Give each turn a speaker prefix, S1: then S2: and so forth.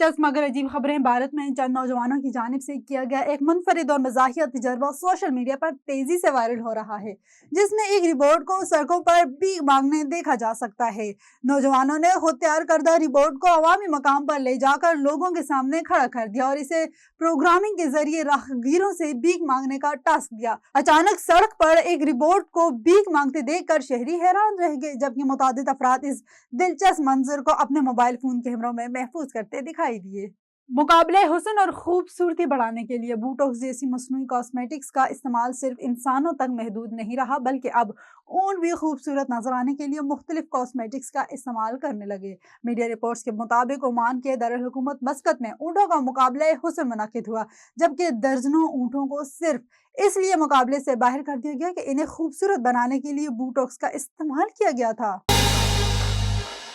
S1: دلچسپ مگر عجیب خبریں۔ بھارت میں چند نوجوانوں کی جانب سے کیا گیا ایک منفرد اور مزاحیہ تجربہ سوشل میڈیا پر تیزی سے وائرل ہو رہا ہے، جس میں ایک روبوٹ کو سڑکوں پر بھیک مانگنے دیکھا جا سکتا ہے۔ نوجوانوں نے خود تیار کردہ روبوٹ کو عوامی مقام پر لے جا کر لوگوں کے سامنے کھڑا کر دیا اور اسے پروگرامنگ کے ذریعے راہگیروں سے بھیک مانگنے کا ٹاسک دیا۔ اچانک سڑک پر ایک روبوٹ کو بھیک مانگتے دیکھ کر شہری حیران رہ گئے، جبکہ متعدد افراد اس دلچسپ منظر کو اپنے موبائل فون کیمروں میں محفوظ کرتے دکھائی دیے۔ مقابلہ حسن اور خوبصورتی بڑھانے کے لیے بوٹوکس جیسی مصنوعی کاسمیٹکس کا استعمال صرف انسانوں تک محدود نہیں رہا، بلکہ اب اونٹ بھی خوبصورت نظر آنے کے لیے مختلف کاسمیٹکس کا استعمال کرنے لگے۔ میڈیا رپورٹس کے مطابق عمان کے دارالحکومت مسقط میں اونٹوں کا مقابلہ حسن منعقد ہوا، جبکہ درجنوں اونٹوں کو صرف اس لیے مقابلے سے باہر کر دیا گیا کہ انہیں خوبصورت بنانے کے لیے بوٹوکس کا استعمال کیا گیا تھا۔